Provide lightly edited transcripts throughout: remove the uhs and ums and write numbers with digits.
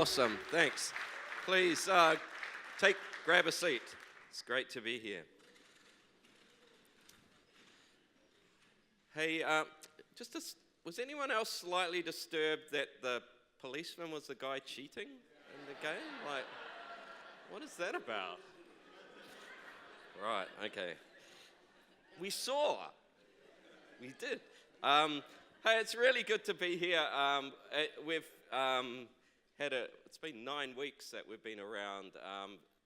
Awesome. Thanks. Please grab a seat. It's great to be here. Hey, was anyone else slightly disturbed that the policeman was the guy cheating in the game? Like, what is that about? Right, okay. We saw. We did. Hey, it's really good to be here. We've it's been 9 weeks that we've been around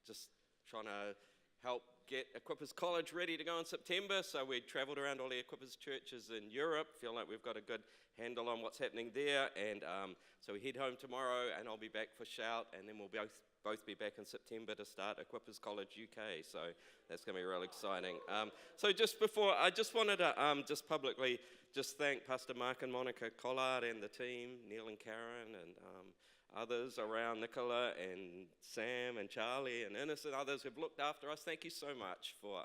just trying to help get Equippers College ready to go in September. So we travelled around all the Equippers churches in Europe, feel like we've got a good handle on what's happening there. And so we head home tomorrow and I'll be back for Shout, and then we'll both be back in September to start Equippers College UK. So that's going to be real exciting. So just before, I just wanted to just publicly just thank Pastor Mark and Monica Collard and the team, Neil and Karen and others around, Nicola and Sam and Charlie and Ines and others who've looked after us. Thank you so much for,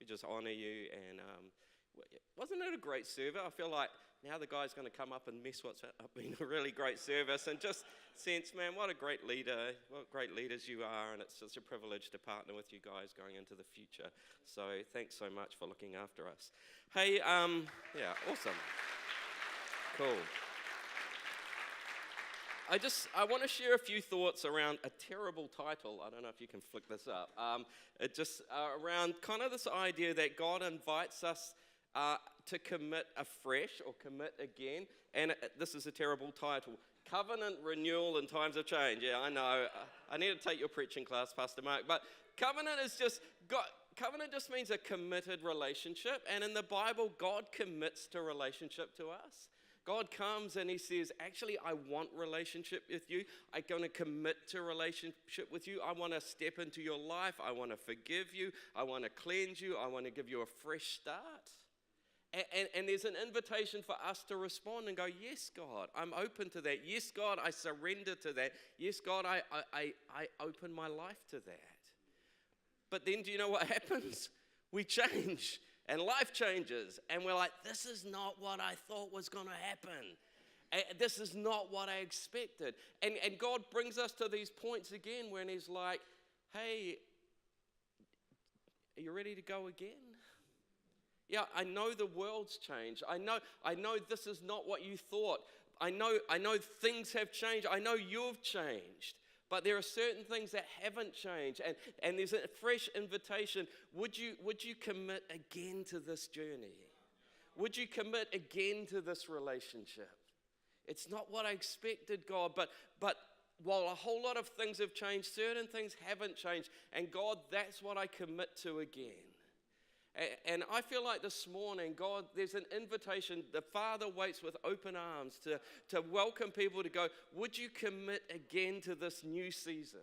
we just honour you. And wasn't it a great service? I feel like now the guy's going to come up and mess what's up being a really great service, and just sense, man, what a great leader, what great leaders you are, and it's such a privilege to partner with you guys going into the future. So thanks so much for looking after us. Hey, yeah, awesome. Cool. I want to share a few thoughts around a terrible title. I don't know if you can flick this up. Around kind of this idea that God invites us to commit afresh or commit again. And this is a terrible title. Covenant renewal in times of change. Yeah, I know. I need to take your preaching class, Pastor Mark. But covenant just means a committed relationship. And in the Bible, God commits to relationship to us. God comes and he says, actually, I want relationship with you. I'm going to commit to relationship with you. I want to step into your life. I want to forgive you. I want to cleanse you. I want to give you a fresh start. And there's an invitation for us to respond and go, yes, God, I'm open to that. Yes, God, I surrender to that. Yes, God, I open my life to that. But then do you know what happens? We change. And life changes, and we're like, this is not what I thought was going to happen. This is not what I expected. And God brings us to these points again when he's like, hey, are you ready to go again? Yeah, I know the world's changed. I know this is not what you thought. I know things have changed. I know you've changed. But there are certain things that haven't changed, and there's a fresh invitation. Would you commit again to this journey? Would you commit again to this relationship? It's not what I expected, God, but while a whole lot of things have changed, certain things haven't changed, and God, that's what I commit to again. And I feel like this morning, God, there's an invitation. The Father waits with open arms to welcome people to go, would you commit again to this new season?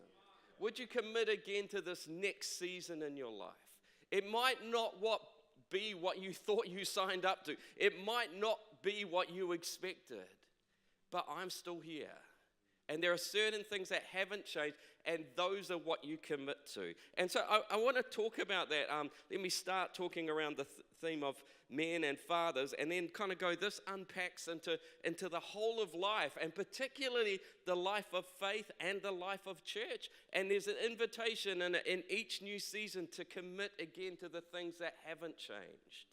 Would you commit again to this next season in your life? It might not be what you thought you signed up to. It might not be what you expected, but I'm still here. And there are certain things that haven't changed, and those are what you commit to. And so I want to talk about that. Let me start talking around the theme of men and fathers, and then kind of go, this unpacks into the whole of life, and particularly the life of faith and the life of church. And there's an invitation in each new season to commit again to the things that haven't changed.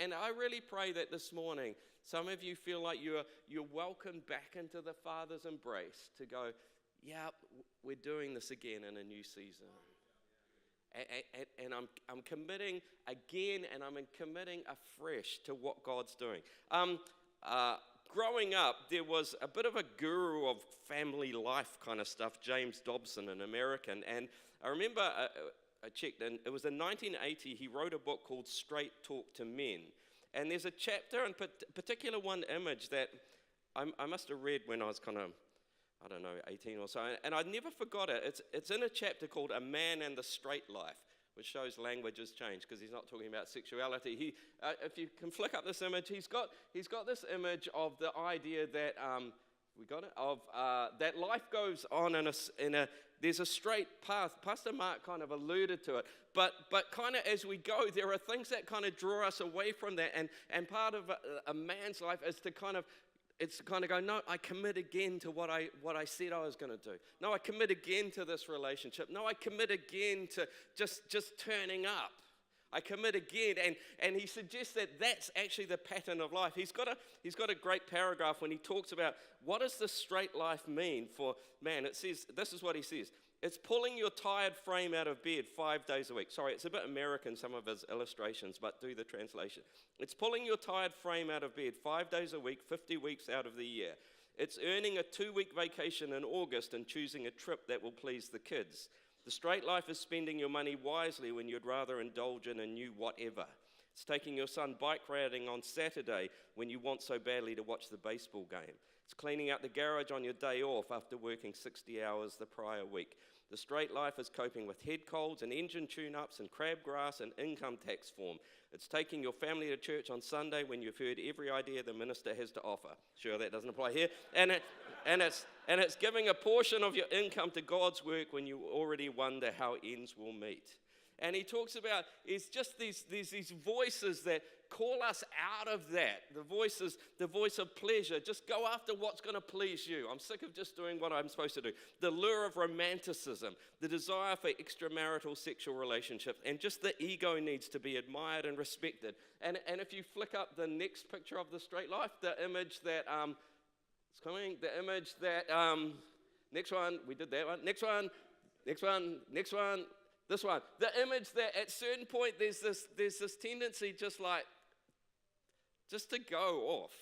And I really pray that this morning, some of you feel like you're welcomed back into the Father's embrace to go, yeah, we're doing this again in a new season. And I'm committing again, and I'm committing afresh to what God's doing. Growing up, there was a bit of a guru of family life kind of stuff, James Dobson, an American. And I remember I checked, and it was in 1980, he wrote a book called Straight Talk to Men. And there's a chapter, in particular one image that I must have read when I was kind of, 18 or so, and I never forgot it. It's in a chapter called A Man and the Straight Life, which shows language has changed because he's not talking about sexuality. If you can flick up this image, he's got this image of the idea that that life goes on there's a straight path. Pastor Mark kind of alluded to it, but kind of as we go, there are things that kind of draw us away from that, and part of a man's life is to kind of it's kind of go, no, I commit again to what I said I was going to do. No, I commit again to this relationship. No, I commit again to just turning up. I commit again, and he suggests that that's actually the pattern of life. He's got a great paragraph when he talks about what does the straight life mean for man. It says, this is what he says: it's pulling your tired frame out of bed 5 days a week. Sorry, it's a bit American, some of his illustrations, but do the translation. It's pulling your tired frame out of bed 5 days a week, 50 weeks out of the year. It's earning a 2-week vacation in August and choosing a trip that will please the kids. The straight life is spending your money wisely when you'd rather indulge in a new whatever. It's taking your son bike riding on Saturday when you want so badly to watch the baseball game. It's cleaning out the garage on your day off after working 60 hours the prior week. The straight life is coping with head colds and engine tune-ups and crabgrass and income tax form. It's taking your family to church on Sunday when you've heard every idea the minister has to offer. Sure, that doesn't apply here. And it's giving a portion of your income to God's work when you already wonder how ends will meet. And he talks about, it's just these voices that call us out of that. The voice of pleasure. Just go after what's going to please you. I'm sick of just doing what I'm supposed to do. The lure of romanticism, the desire for extramarital sexual relationships, and just the ego needs to be admired and respected. And if you flick up the next picture of the straight life, the image that, it's coming, the image that, next one, we did that one, next one, this one. The image that at certain point there's this tendency just to go off,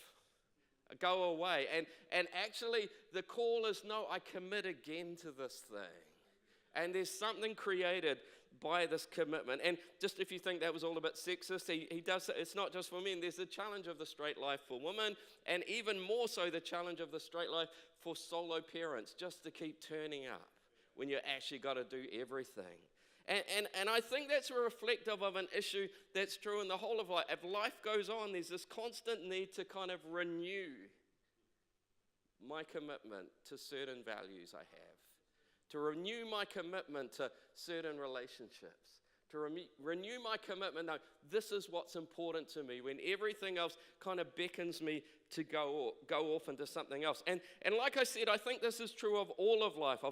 go away. And actually the call is, no, I commit again to this thing. And there's something created by this commitment. And just if you think that was all a bit sexist, he does, it's not just for men. There's the challenge of the straight life for women, and even more so the challenge of the straight life for solo parents, just to keep turning up when you actually got to do everything. And I think that's reflective of an issue that's true in the whole of life. If life goes on, there's this constant need to kind of renew my commitment to certain values I have, to renew my commitment to certain relationships, to renew my commitment. No, this is what's important to me when everything else kind of beckons me to go off into something else. And like I said, I think this is true of all of life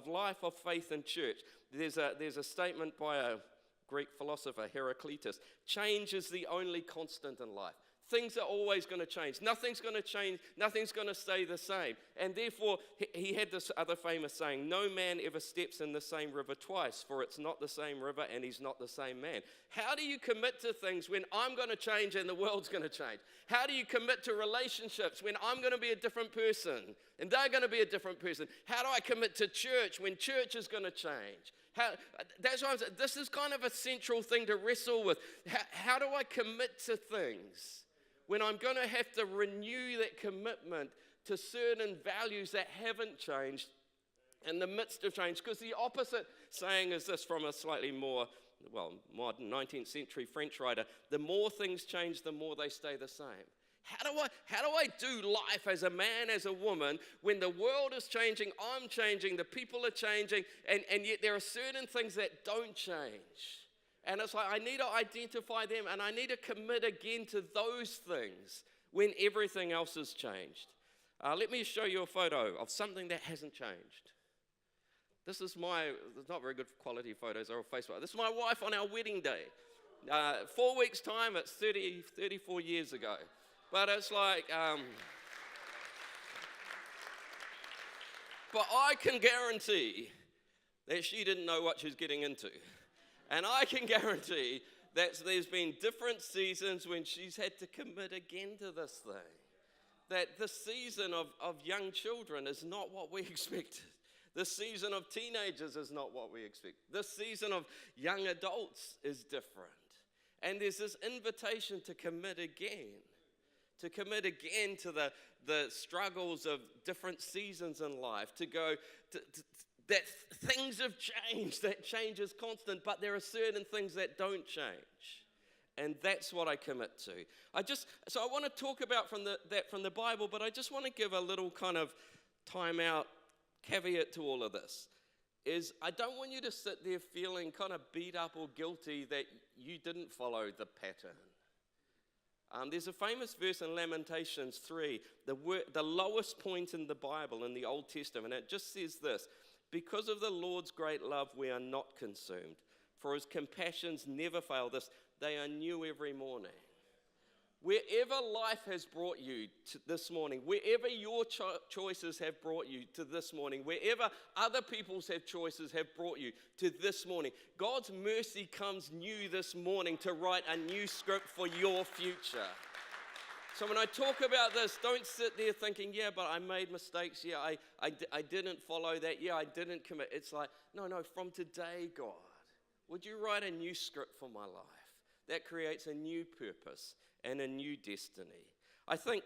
of faith and church. There's a statement by a Greek philosopher, Heraclitus: change is the only constant in life. Things are always going to change. Nothing's going to change. Nothing's going to stay the same. And therefore, he had this other famous saying, no man ever steps in the same river twice, for it's not the same river and he's not the same man. How do you commit to things when I'm going to change and the world's going to change? How do you commit to relationships when I'm going to be a different person and they're going to be a different person? How do I commit to church when church is going to change? That's why this is kind of a central thing to wrestle with. How do I commit to things when I'm going to have to renew that commitment to certain values that haven't changed in the midst of change? Because the opposite saying is this from a slightly more, modern 19th century French writer: the more things change, the more they stay the same. How do I do life as a man, as a woman, when the world is changing, I'm changing, the people are changing, and yet there are certain things that don't change? And it's like I need to identify them, and I need to commit again to those things when everything else has changed. Let me show you a photo of something that hasn't changed. This is there's not very good quality photos, they're on Facebook. This is my wife on our wedding day. 4 weeks' time, it's 34 years ago. But it's like, but I can guarantee that she didn't know what she was getting into. And I can guarantee that there's been different seasons when she's had to commit again to this thing. That the season of young children is not what we expected. The season of teenagers is not what we expect. The season of young adults is different. And there's this invitation to commit again. To commit again to the struggles of different seasons in life. To go, that things have changed, that change is constant, but there are certain things that don't change. And that's what I commit to. So I want to talk about that from the Bible, but I just want to give a little kind of time out caveat to all of this. Is I don't want you to sit there feeling kind of beat up or guilty that you didn't follow the pattern. There's a famous verse in Lamentations 3, the lowest point in the Bible, in the Old Testament. It just says this: because of the Lord's great love, we are not consumed, for his compassions never fail us. They are new every morning. Wherever life has brought you to this morning, wherever your choices have brought you to this morning, wherever other people's choices have brought you to this morning, God's mercy comes new this morning to write a new script for your future. So when I talk about this, don't sit there thinking, yeah, but I made mistakes. Yeah, I didn't follow that. Yeah, I didn't commit. It's like, no, from today, God, would you write a new script for my life that creates a new purpose and a new destiny? I think,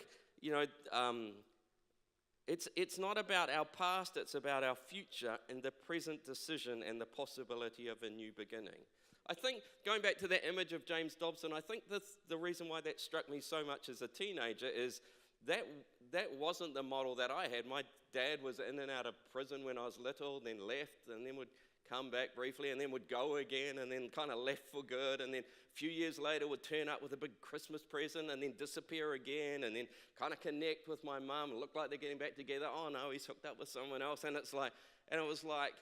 it's not about our past, it's about our future and the present decision and the possibility of a new beginning. I think, going back to that image of James Dobson, I think the reason why that struck me so much as a teenager is that wasn't the model that I had. My dad was in and out of prison when I was little, then left, and then would come back briefly, and then would go again, and then kind of left for good, and then a few years later would turn up with a big Christmas present, and then disappear again, and then kind of connect with my mum, look like they're getting back together. Oh no, he's hooked up with someone else, and it was like,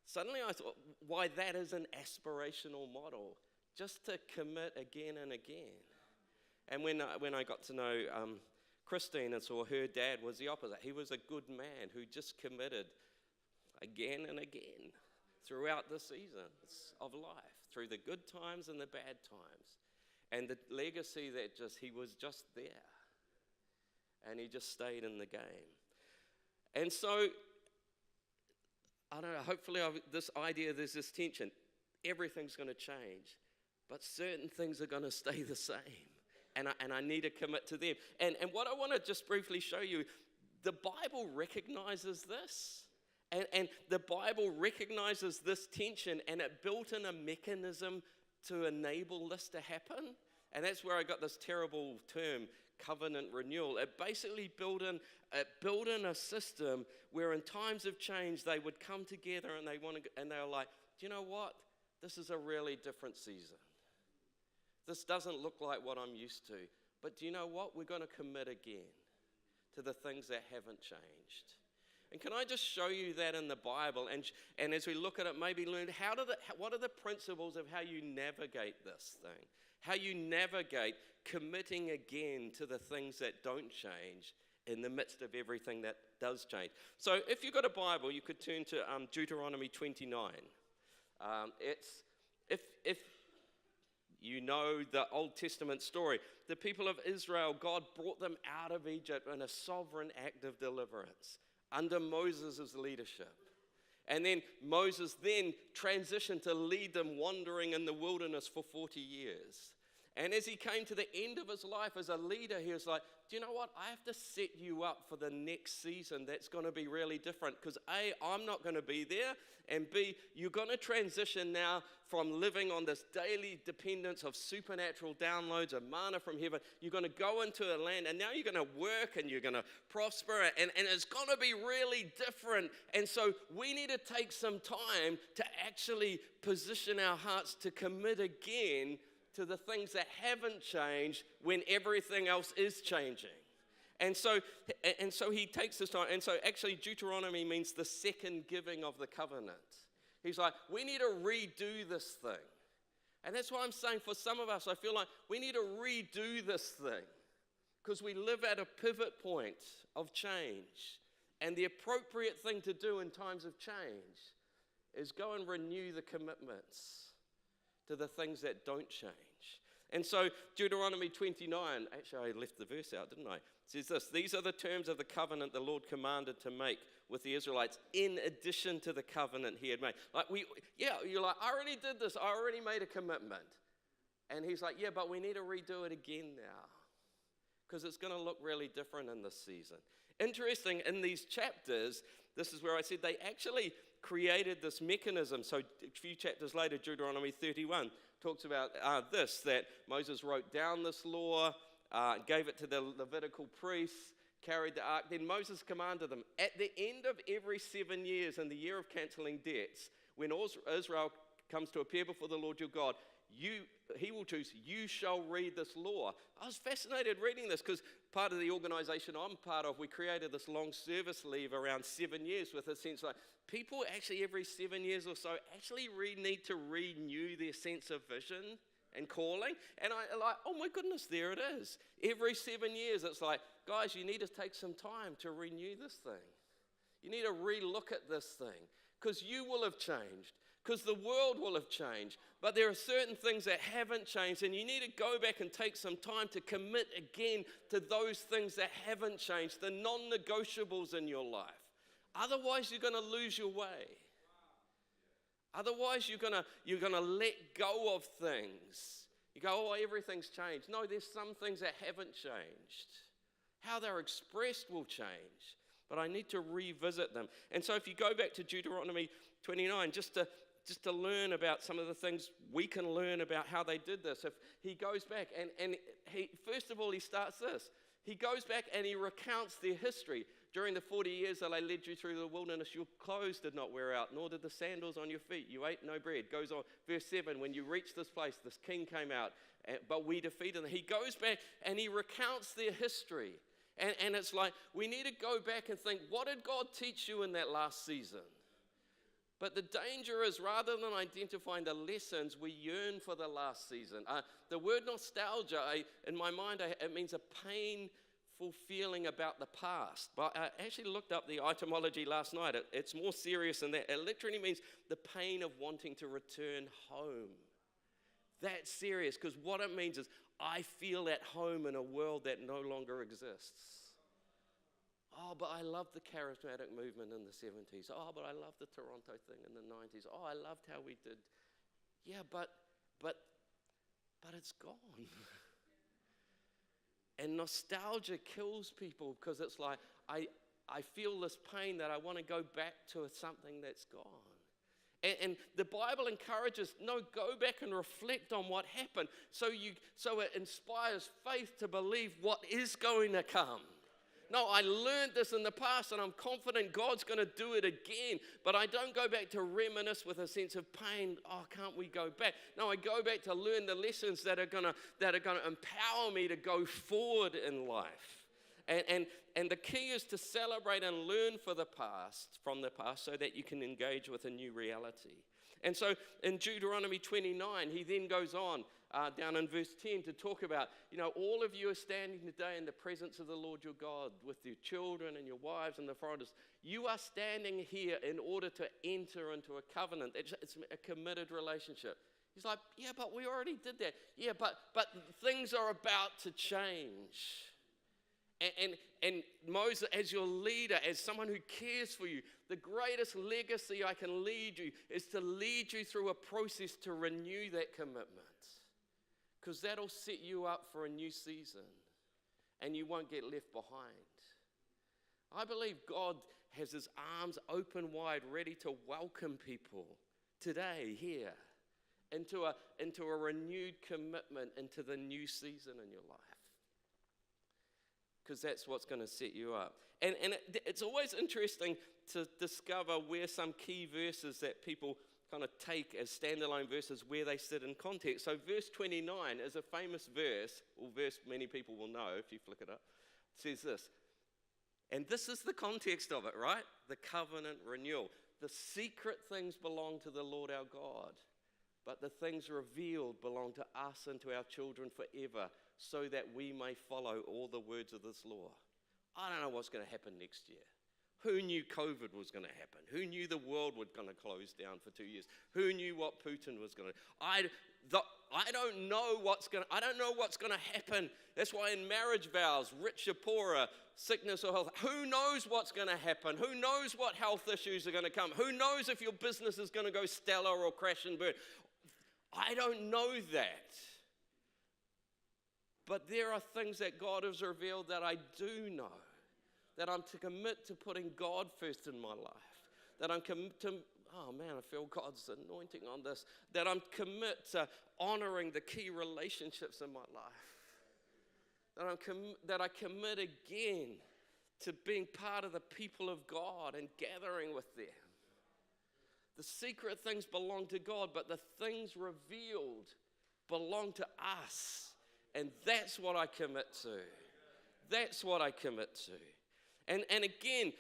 suddenly I thought, why that is an aspirational model, just to commit again and again. And when I got to know Christine and saw her dad was the opposite. He was a good man who just committed again and again throughout the seasons of life, through the good times and the bad times. And the legacy that he was just there. And he just stayed in the game. And so, I don't know, hopefully this idea, there's this tension. Everything's going to change, but certain things are going to stay the same. And I need to commit to them. And what I want to just briefly show you, the Bible recognizes this. And the Bible recognizes this tension, and it built in a mechanism to enable this to happen. And that's where I got this terrible term, covenant renewal. It basically built in a system where in times of change they would come together and they were like, do you know what? This is a really different season. This doesn't look like what I'm used to. But do you know what? We're going to commit again to the things that haven't changed. And can I just show you that in the Bible? And as we look at it, maybe learn what are the principles of how you navigate this thing? How you navigate committing again to the things that don't change in the midst of everything that does change. So if you've got a Bible, you could turn to Deuteronomy 29. If you know the Old Testament story, the people of Israel, God brought them out of Egypt in a sovereign act of deliverance under Moses' leadership. And then Moses then transitioned to lead them wandering in the wilderness for 40 years. And as he came to the end of his life as a leader, he was like, do you know what? I have to set you up for the next season that's going to be really different. Because A, I'm not going to be there. And B, you're going to transition now from living on this daily dependence of supernatural downloads of manna from heaven. You're going to go into a land, and now you're going to work and you're going to prosper. And it's going to be really different. And so we need to take some time to actually position our hearts to commit again to the things that haven't changed when everything else is changing. And so he takes this time. And so actually Deuteronomy means the second giving of the covenant. He's like, we need to redo this thing. And that's why I'm saying for some of us, I feel like we need to redo this thing. Because we live at a pivot point of change. And the appropriate thing to do in times of change is go and renew the commitments to the things that don't change. And so Deuteronomy 29, actually I left the verse out, didn't I? It says this: these are the terms of the covenant the Lord commanded to make with the Israelites in addition to the covenant he had made. You're like, I already did this. I already made a commitment. And he's like, yeah, but we need to redo it again now. Because it's going to look really different in this season. Interesting, in these chapters, this is where I said they actually created this mechanism. So a few chapters later, Deuteronomy 31 talks about that Moses wrote down this law, gave it to the Levitical priests, carried the ark. Then Moses commanded them, at the end of every 7 years, in the year of canceling debts, when Israel comes to appear before the Lord your God, he will choose, you shall read this law. I was fascinated reading this because part of the organization I'm part of, we created this long service leave around 7 years with a sense like people actually every 7 years or so actually need to renew their sense of vision and calling. And I like, oh my goodness, there it is. Every 7 years it's like, guys, you need to take some time to renew this thing. You need to re-look at this thing because you will have changed. Because the world will have changed. But there are certain things that haven't changed, and you need to go back and take some time to commit again to those things that haven't changed, the non-negotiables in your life. Otherwise, you're going to lose your way. Otherwise, you're going to let go of things. You go, oh, everything's changed. No, there's some things that haven't changed. How they're expressed will change. But I need to revisit them. And so if you go back to Deuteronomy 29, just to learn about some of the things we can learn about how they did this. If he goes back and he, first of all, he starts this. He goes back and he recounts their history. During the 40 years that I led you through the wilderness, your clothes did not wear out, nor did the sandals on your feet. You ate no bread. Goes on, verse 7, when you reached this place, this king came out, but we defeated him. He goes back and he recounts their history. And it's like, we need to go back and think, what did God teach you in that last season? But the danger is, rather than identifying the lessons, we yearn for the last season. The word nostalgia, in my mind, it means a painful feeling about the past. But I actually looked up the etymology last night. It's more serious than that. It literally means the pain of wanting to return home. That's serious, because what it means is, I feel at home in a world that no longer exists. Oh, but I loved the charismatic movement in the 70s. Oh, but I loved the Toronto thing in the 90s. Oh, I loved how we did. Yeah, but it's gone. And nostalgia kills people because it's like, I feel this pain that I want to go back to something that's gone. And the Bible encourages, no, go back and reflect on what happened so it inspires faith to believe what is going to come. No, I learned this in the past and I'm confident God's going to do it again, but I don't go back to reminisce with a sense of pain. Oh, can't we go back? No, I go back to learn the lessons that are going to empower me to go forward in life. And the key is to celebrate and learn from the past so that you can engage with a new reality. And so in Deuteronomy 29, he then goes on down in verse 10 to talk about, all of you are standing today in the presence of the Lord your God with your children and your wives and the foreigners. You are standing here in order to enter into a covenant. It's a committed relationship. He's like, yeah, but we already did that. Yeah, but things are about to change. And Moses, as your leader, as someone who cares for you, the greatest legacy I can lead you is to lead you through a process to renew that commitment. Because that'll set you up for a new season and you won't get left behind. I believe God has his arms open wide, ready to welcome people today, here, into a renewed commitment into the new season in your life. Because that's what's going to set you up. And it's always interesting to discover where some key verses that people kind of take as standalone verses, where they sit in context. So verse 29 is a famous verse, or verse many people will know if you flick it up. It says this, and this is the context of it, right? The covenant renewal. The secret things belong to the Lord our God, but the things revealed belong to us and to our children forever, so that we may follow all the words of this law. I don't know what's going to happen next year. Who knew COVID was going to happen? Who knew the world was going to close down for 2 years? Who knew what Putin was going to do? I don't know what's going to happen. That's why in marriage vows, rich or poorer, sickness or health, who knows what's going to happen? Who knows what health issues are going to come? Who knows if your business is going to go stellar or crash and burn? I don't know that. But there are things that God has revealed that I do know. That I'm to commit to putting God first in my life. That I'm commit to, oh man, I feel God's anointing on this. That I'm commit to honoring the key relationships in my life. That I commit again to being part of the people of God and gathering with them. The secret things belong to God, but the things revealed belong to us. And that's what I commit to. That's what I commit to. And again,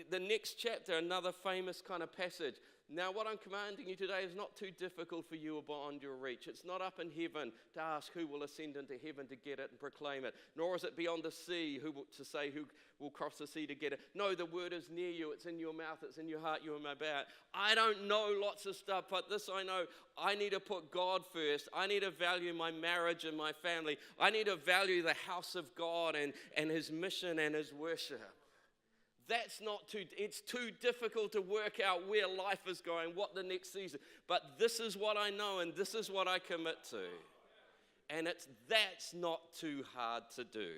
the next chapter, another famous kind of passage. Now, what I'm commanding you today is not too difficult for you or beyond your reach. It's not up in heaven to ask who will ascend into heaven to get it and proclaim it. Nor is it beyond the sea to say who will cross the sea to get it. No, the word is near you. It's in your mouth. It's in your heart. You and my about. I don't know lots of stuff, but this I know. I need to put God first. I need to value my marriage and my family. I need to value the house of God and his mission and his worship. It's too difficult to work out where life is going, what the next season. But this is what I know and this is what I commit to. And that's not too hard to do.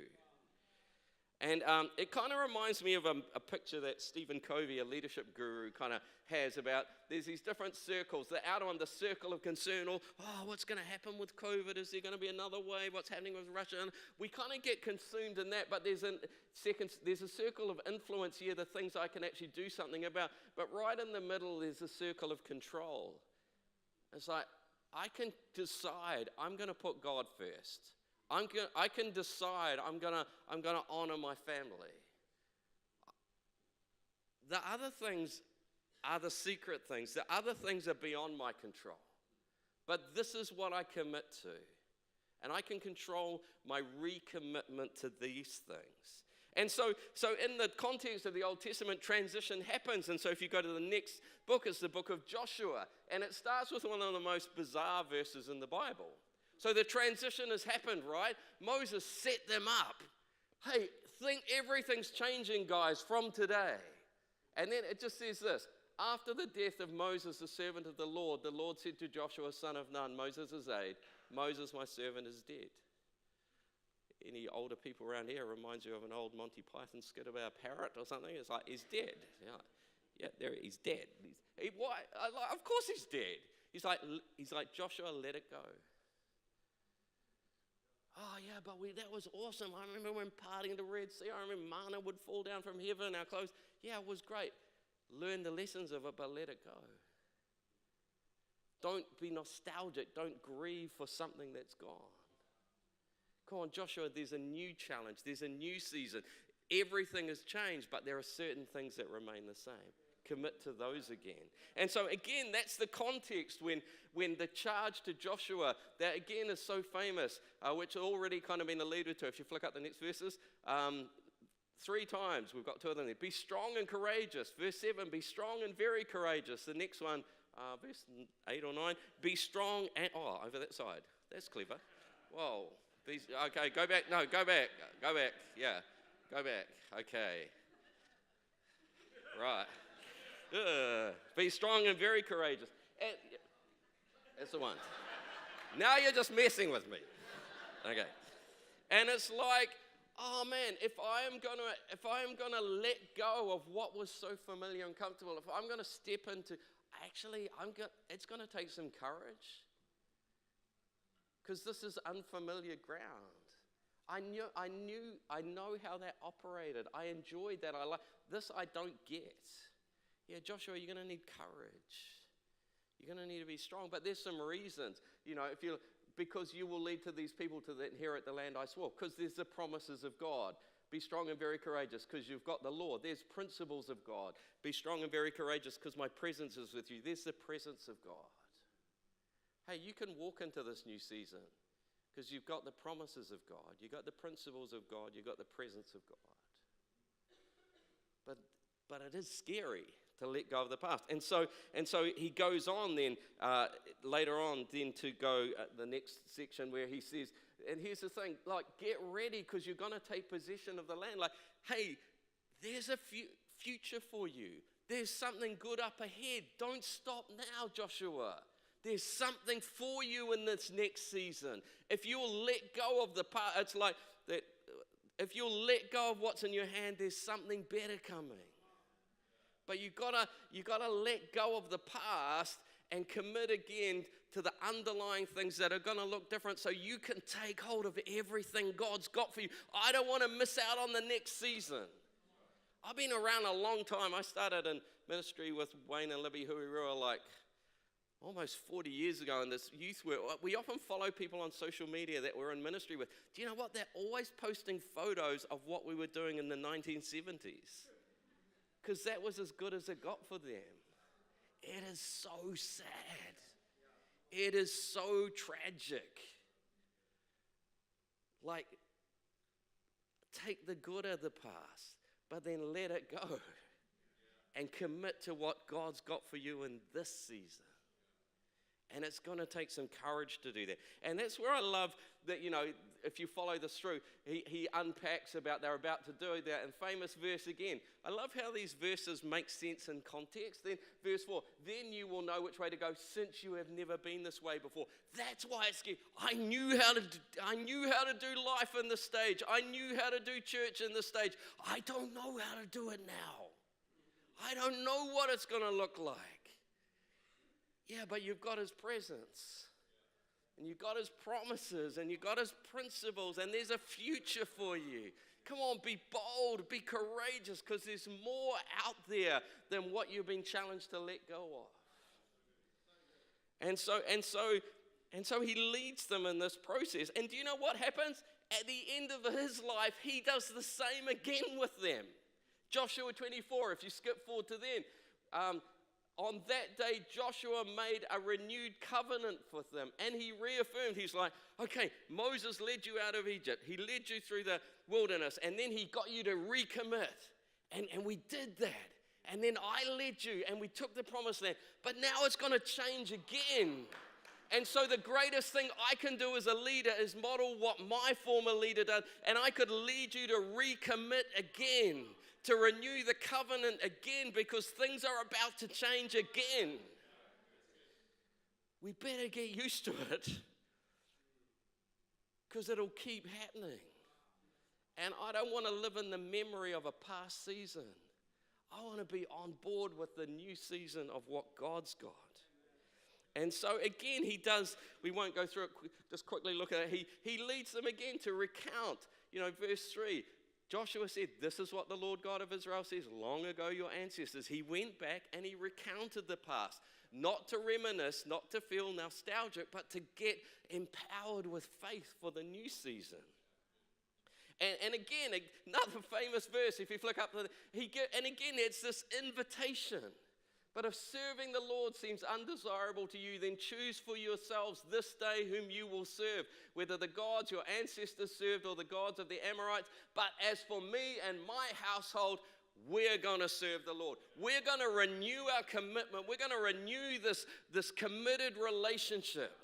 And it kind of reminds me of a picture that Stephen Covey, a leadership guru, kind of has about there's these different circles. The outer one, the circle of concern, or, what's going to happen with COVID? Is there going to be another wave? What's happening with Russia? And we kind of get consumed in that, but there's a circle of influence here, the things I can actually do something about. But right in the middle, there's a circle of control. It's like, I can decide I'm going to put God first. I can decide I'm gonna honor my family. The other things are the secret things. The other things are beyond my control. But this is what I commit to. And I can control my recommitment to these things. And so in the context of the Old Testament, transition happens. And so if you go to the next book, it's the book of Joshua. And it starts with one of the most bizarre verses in the Bible. So the transition has happened, right? Moses set them up. Hey, think everything's changing, guys, from today. And then it just says this. After the death of Moses, the servant of the Lord said to Joshua, son of Nun, Moses' aide, Moses, my servant, is dead. Any older people around here reminds you of an old Monty Python skit about a parrot or something? It's like, he's dead. He's dead. Why? Of course he's dead. He's like, Joshua, let it go. Oh, yeah, but that was awesome. I remember when parting the Red Sea. I remember manna would fall down from heaven, our clothes. Yeah, it was great. Learn the lessons of it, but let it go. Don't be nostalgic. Don't grieve for something that's gone. Come on, Joshua, there's a new challenge. There's a new season. Everything has changed, but there are certain things that remain the same. Commit to those again. And so again, that's the context when the charge to Joshua, that again is so famous, which already kind of been alluded to. If you flick up the next verses, 3 times, we've got 2 of them there. Be strong and courageous. Verse 7, be strong and very courageous. The next one, verse 8 or 9, be strong and, over that side. That's clever. Whoa. Okay, go back. No, go back. Yeah, go back. Okay. Right. Be strong and very courageous. And, that's the one. Now you're just messing with me. Okay. And it's like, oh man, if I am gonna let go of what was so familiar and comfortable, if I'm gonna step into, it's gonna take some courage. Because this is unfamiliar ground. I know how that operated. I enjoyed that. I like this. I don't get. Yeah, Joshua, you're going to need courage. You're going to need to be strong. But there's some reasons, because you will lead to these people to inherit the land I swore. Because there's the promises of God. Be strong and very courageous because you've got the law. There's principles of God. Be strong and very courageous because my presence is with you. There's the presence of God. Hey, you can walk into this new season because you've got the promises of God. You've got the principles of God. You've got the presence of God. But it is scary to let go of the past. And so he goes on then, later on, then to go at the next section where he says, and here's the thing, like, get ready because you're going to take possession of the land. Like, hey, there's a future for you. There's something good up ahead. Don't stop now, Joshua. There's something for you in this next season. If you'll let go of the past, it's like that. If you'll let go of what's in your hand, there's something better coming. But you gotta let go of the past and commit again to the underlying things that are going to look different so you can take hold of everything God's got for you. I don't want to miss out on the next season. I've been around a long time. I started in ministry with Wayne and Libby Huirua like almost 40 years ago in this youth work. We often follow people on social media that we're in ministry with. Do you know what? They're always posting photos of what we were doing in the 1970s. Because that was as good as it got for them. It is so sad. It is so tragic. Like, take the good of the past, but then let it go. And commit to what God's got for you in this season. And it's going to take some courage to do that. And that's where I love that, if you follow this through, he unpacks about they're about to do that. And famous verse again. I love how these verses make sense in context. Then verse 4, then you will know which way to go since you have never been this way before. That's why it's scary. I knew how to do life in this stage. I knew how to do church in this stage. I don't know how to do it now. I don't know what it's going to look like. Yeah, but you've got his presence, and you've got his promises, and you've got his principles, and there's a future for you. Come on, be bold, be courageous, because there's more out there than what you've been challenged to let go of. And so he leads them in this process. And do you know what happens? At the end of his life, he does the same again with them. Joshua 24, if you skip forward to then, on that day, Joshua made a renewed covenant with them, and he reaffirmed. He's like, okay, Moses led you out of Egypt. He led you through the wilderness, and then he got you to recommit. And we did that. And then I led you, and we took the promised land. But now it's going to change again. And so the greatest thing I can do as a leader is model what my former leader did, and I could lead you to recommit again, to renew the covenant again, because things are about to change again. We better get used to it, because it'll keep happening. And I don't want to live in the memory of a past season. I want to be on board with the new season of what God's got. And so again, he does, we won't go through it, just quickly look at it. He leads them again to recount, verse 3. Joshua said, this is what the Lord God of Israel says, long ago your ancestors. He went back and he recounted the past, not to reminisce, not to feel nostalgic, but to get empowered with faith for the new season. And again, another famous verse, if you flick up, and again, it's this invitation. But if serving the Lord seems undesirable to you, then choose for yourselves this day whom you will serve, whether the gods your ancestors served or the gods of the Amorites. But as for me and my household, we're going to serve the Lord. We're going to renew our commitment. We're going to renew this committed relationship.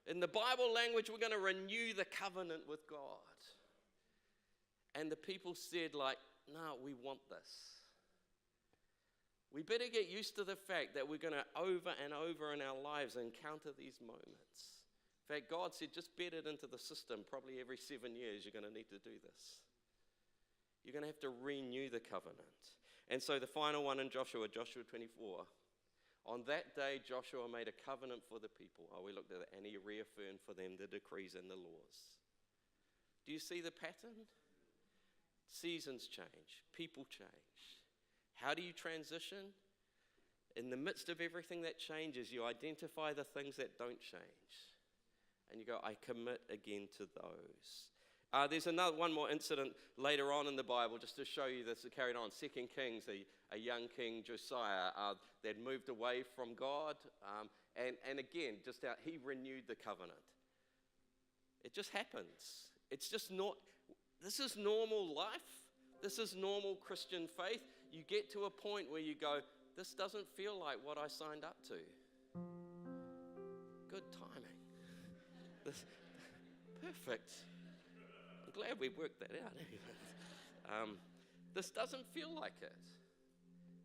In the Bible language, we're going to renew the covenant with God. And the people said, no, we want this. We better get used to the fact that we're going to over and over in our lives encounter these moments. In fact, God said, just bed it into the system. Probably every 7 years you're going to need to do this. You're going to have to renew the covenant. And so the final one in Joshua 24. On that day, Joshua made a covenant for the people. We looked at it, and he reaffirmed for them the decrees and the laws. Do you see the pattern? Seasons change. People change. How do you transition? In the midst of everything that changes, you identify the things that don't change. And you go, I commit again to those. There's one more incident later on in the Bible, just to show you this, it carried on. 2 Kings, a young king, Josiah, they'd moved away from God. And again, he renewed the covenant. It just happens. It's just not, this is normal life. This is normal Christian faith. You get to a point where you go, this doesn't feel like what I signed up to. Good timing. Perfect. I'm glad we worked that out. This doesn't feel like it.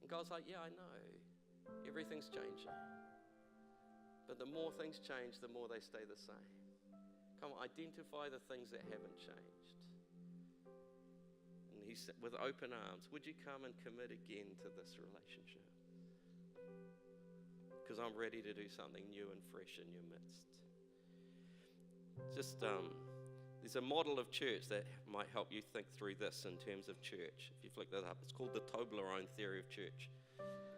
And God's like, yeah, I know. Everything's changing. But the more things change, the more they stay the same. Come on, identify the things that haven't changed. He said, with open arms, would you come and commit again to this relationship? Because I'm ready to do something new and fresh in your midst. Just There's a model of church that might help you think through this in terms of church. If you flick that up, it's called the Toblerone theory of church.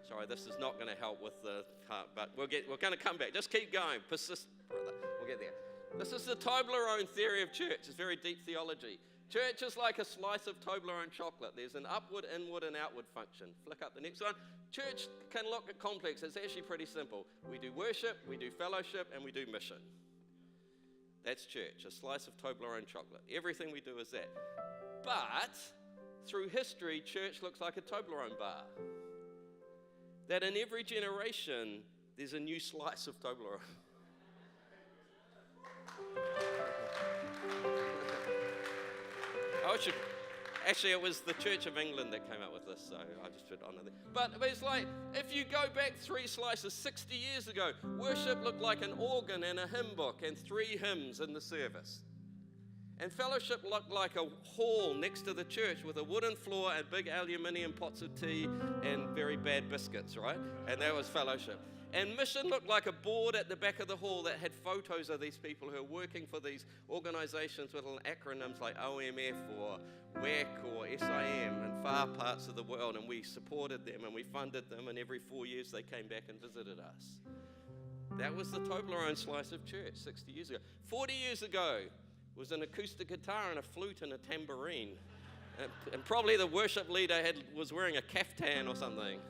Sorry, this is not going to help with the heart, but we're going to come back. Just keep going. Persist, brother. We'll get there. This is the Toblerone theory of church. It's very deep theology. Church is like a slice of Toblerone chocolate. There's an upward, inward, and outward function. Flick up the next one. Church can look complex. It's actually pretty simple. We do worship, we do fellowship, and we do mission. That's church, a slice of Toblerone chocolate. Everything we do is that. But through history, church looks like a Toblerone bar. That in every generation, there's a new slice of Toblerone. Actually, it was the Church of England that came up with this, so I just put it on there. But it's like, if you go back 3 slices, 60 years ago, worship looked like an organ and a hymn book and 3 hymns in the service. And fellowship looked like a hall next to the church with a wooden floor and big aluminium pots of tea and very bad biscuits, right? And that was fellowship. And mission looked like a board at the back of the hall that had photos of these people who are working for these organizations with little acronyms like OMF or WAC or SIM in far parts of the world, and we supported them and we funded them, and every 4 years they came back and visited us. That was the Toblerone slice of church 60 years ago. 40 years ago was an acoustic guitar and a flute and a tambourine. And probably the worship leader was wearing a caftan or something.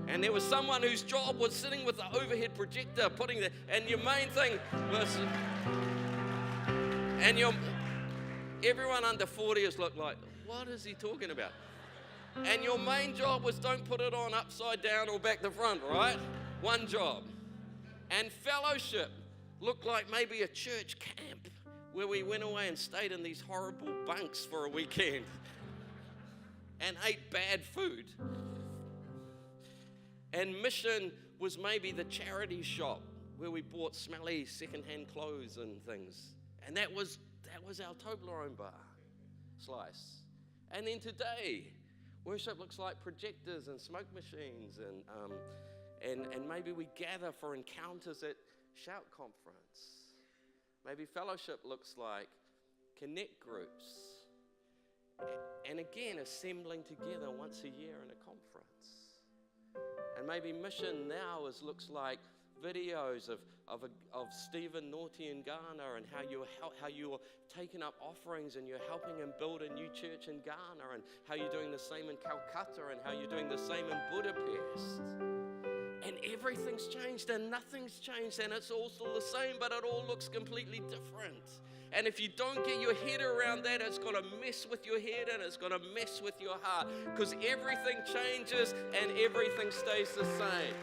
And there was someone whose job was sitting with the overhead projector, and your main thing was, everyone under 40 has looked like, what is he talking about? And your main job was don't put it on upside down or back to front, right? One job. And fellowship looked like maybe a church camp where we went away and stayed in these horrible bunks for a weekend and ate bad food. And mission was maybe the charity shop where we bought smelly secondhand clothes and things. And that was our Toblerone bar slice. And then today, worship looks like projectors and smoke machines and maybe we gather for encounters at Shout Conference. Maybe fellowship looks like connect groups. And again, assembling together once a year in a conference. And maybe mission now looks like videos of Stephen Naughty in Ghana and how you're taking up offerings and you're helping him build a new church in Ghana, and how you're doing the same in Calcutta and how you're doing the same in Budapest. And everything's changed and nothing's changed and it's all still the same, but it all looks completely different. And if you don't get your head around that, it's going to mess with your head and it's going to mess with your heart, because everything changes and everything stays the same.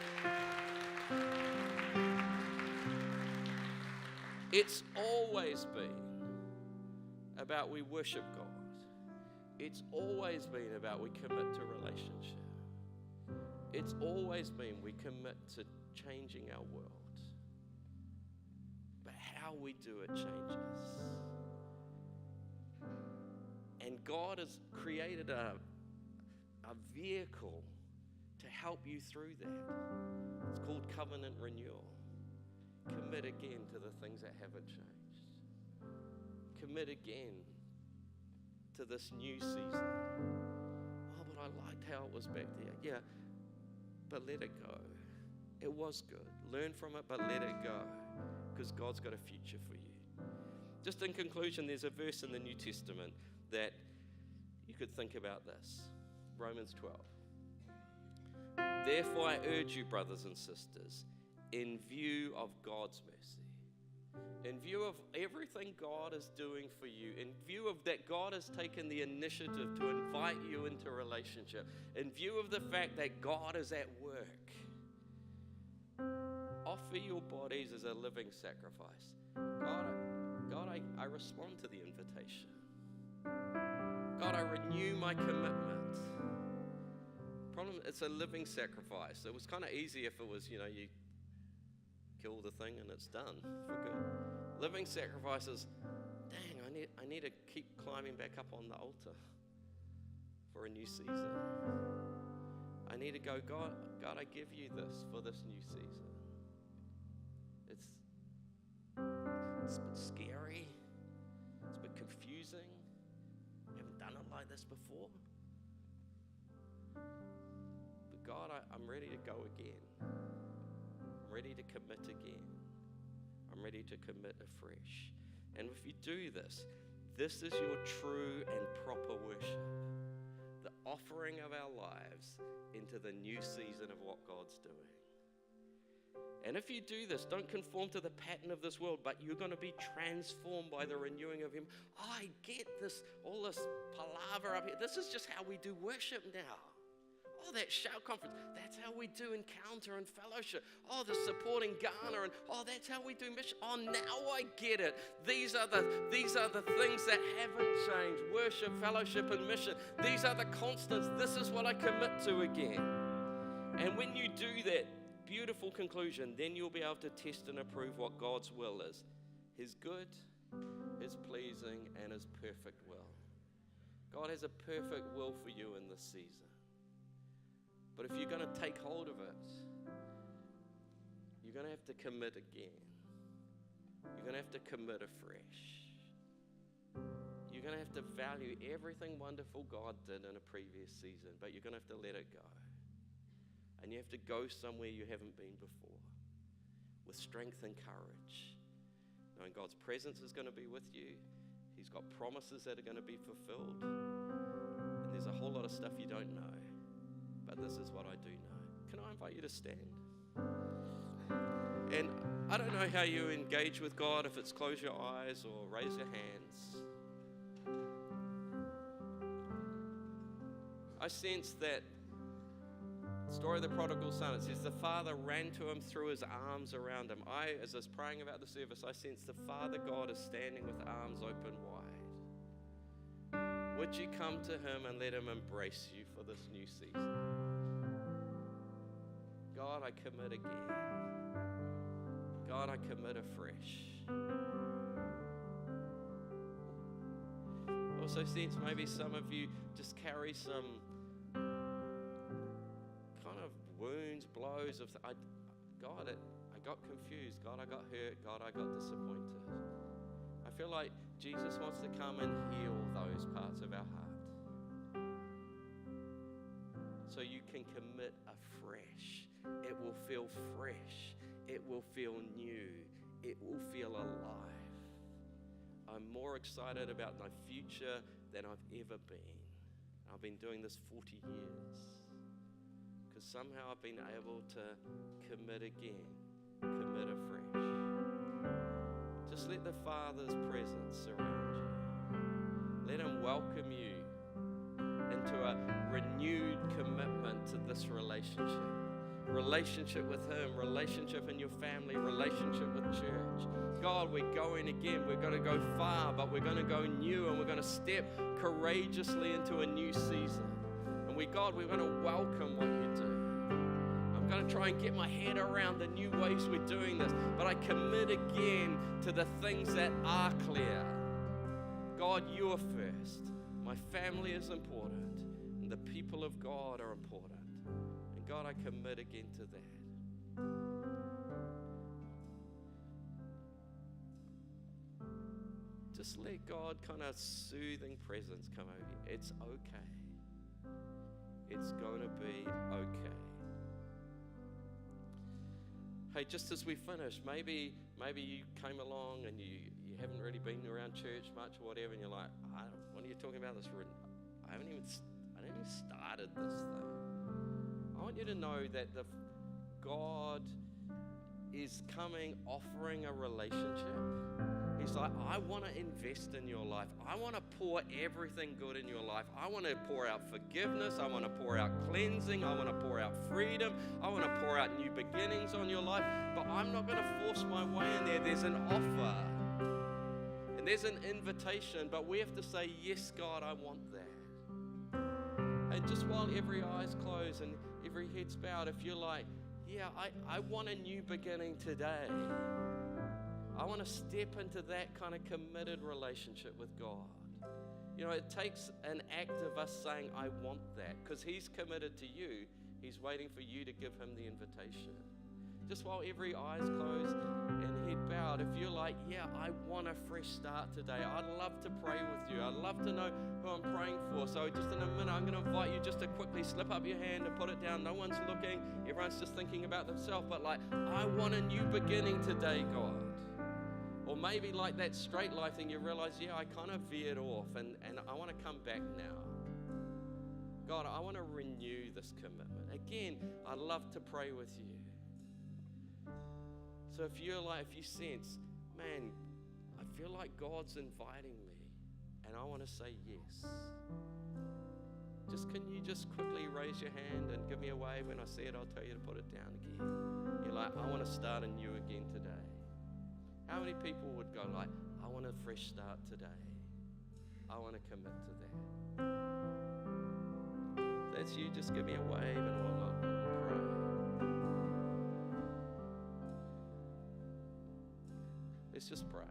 It's always been about we worship God. It's always been about we commit to relationship. It's always been we commit to changing our world. But how we do it changes. And God has created a vehicle to help you through that. It's called covenant renewal. Commit again to the things that haven't changed. Commit again to this new season. Oh, but I liked how it was back there. Yeah, but let it go. It was good. Learn from it, but let it go, because God's got a future for you. Just in conclusion, there's a verse in the New Testament that you could think about this. Romans 12. Therefore I urge you, brothers and sisters, in view of God's mercy, in view of everything God is doing for you, in view of that God has taken the initiative to invite you into a relationship, in view of the fact that God is at work, offer your bodies as a living sacrifice. God, I respond to the invitation. God, I renew my commitment. Problem, it's a living sacrifice. It was kind of easy if it was, you kill the thing and it's done for good. Living sacrifices, dang, I need to keep climbing back up on the altar for a new season. I need to go, God, I give you this for this new season. It's a bit scary. It's a bit this before. But God, I'm ready to go again. I'm ready to commit again. I'm ready to commit afresh. And if you do this, this is your true and proper worship. The offering of our lives into the new season of what God's doing. And if you do this, don't conform to the pattern of this world, but you're going to be transformed by the renewing of Him. I get this, all this palaver up here. This is just how we do worship now. Oh, that shout conference, that's how we do encounter and fellowship. Oh, the supporting Ghana, and oh, that's how we do mission. Oh, now I get it. These are the things that haven't changed. Worship, fellowship, and mission. These are the constants. This is what I commit to again. And when you do that, beautiful conclusion, then you'll be able to test and approve what God's will is. His good, His pleasing, and His perfect will. God has a perfect will for you in this season. But if you're going to take hold of it, you're going to have to commit again. You're going to have to commit afresh. You're going to have to value everything wonderful God did in a previous season, but you're going to have to let it go. And you have to go somewhere you haven't been before with strength and courage, knowing God's presence is going to be with you. He's got promises that are going to be fulfilled. And there's a whole lot of stuff you don't know. But this is what I do know. Can I invite you to stand? And I don't know how you engage with God, if it's close your eyes or raise your hands. I sense that story of the prodigal son. It says the father ran to him, threw his arms around him. As I was praying about the service, I sense the Father God is standing with arms open wide. Would you come to Him and let Him embrace you for this new season? God, I commit again. God, I commit afresh. I also sense maybe some of you just carry some kind of wounds, blows of, I got confused. God, I got hurt. God, I got disappointed. I feel like Jesus wants to come and heal those parts of our heart. So you can commit afresh. It will feel fresh. It will feel new. It will feel alive. I'm more excited about my future than I've ever been. I've been doing this 40 years. Because somehow I've been able to commit again. Commit afresh. Just let the Father's presence surround you. Let Him welcome you into a renewed commitment to this relationship. Relationship with Him, relationship in your family, relationship with church. God, we're going again. We're going to go far, but we're going to go new, and we're going to step courageously into a new season. And we're going to welcome what you do. I'm going to try and get my head around the new ways we're doing this, but I commit again to the things that are clear. God, you're first. My family is important, and the people of God are important. And God, I commit again to that. Just let God kind of soothing presence come over you. It's okay. It's going to be okay. Hey, just as we finish, maybe you came along and you haven't really been around church much or whatever, and you're like, what are you talking about this? I haven't even started this thing. I want you to know that God is coming, offering a relationship. He's like, I want to invest in your life. I want to pour everything good in your life. I want to pour out forgiveness. I want to pour out cleansing. I want to pour out freedom. I want to pour out new beginnings on your life. But I'm not going to force my way in there. There's an offer. And there's an invitation. But we have to say, yes, God, I want that. And just while every eye's closed and every head's bowed, if you're like, yeah, I want a new beginning today. I want to step into that kind of committed relationship with God. You know, it takes an act of us saying, I want that, because He's committed to you. He's waiting for you to give Him the invitation. Just while every eye's closed and head bowed, if you're like, yeah, I want a fresh start today, I'd love to pray with you. I'd love to know who I'm praying for. So just in a minute, I'm going to invite you just to quickly slip up your hand and put it down. No one's looking. Everyone's just thinking about themselves. But like, I want a new beginning today, God. Or maybe like that straight life thing, you realize, yeah, I kind of veered off and I want to come back now. God, I want to renew this commitment. Again, I'd love to pray with you. So if you sense, man, I feel like God's inviting me and I want to say yes. Can you just quickly raise your hand and give me a wave? When I say it, I'll tell you to put it down again. You're like, I want to start anew again today. How many people would go like, I want a fresh start today. I want to commit to that. That's you, just give me a wave and we'll pray. Let's just pray.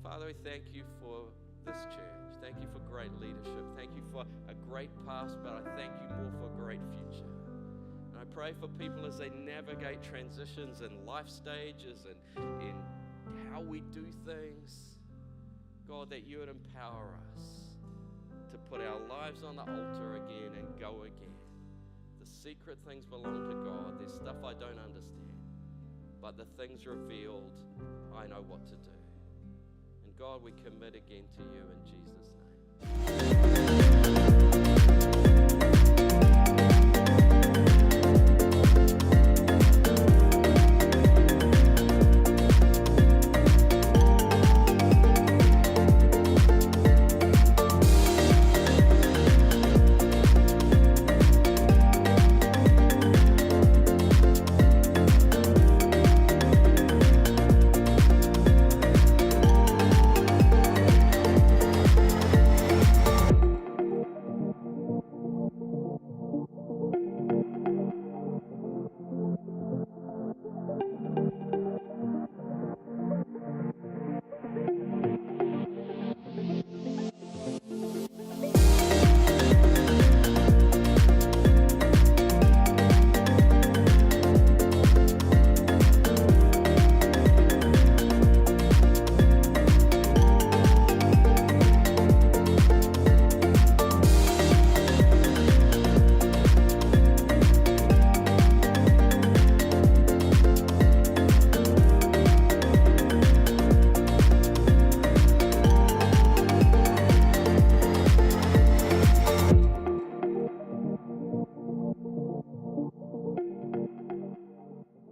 Father, we thank you for this church. Thank you for great leadership. Thank you for a great past, but I thank you more for a great future. And I pray for people as they navigate transitions in life stages and in how we do things. God, that you would empower us to put our lives on the altar again and go again. The secret things belong to God. There's stuff I don't understand, but the things revealed, I know what to do. And God, we commit again to you in Jesus' name.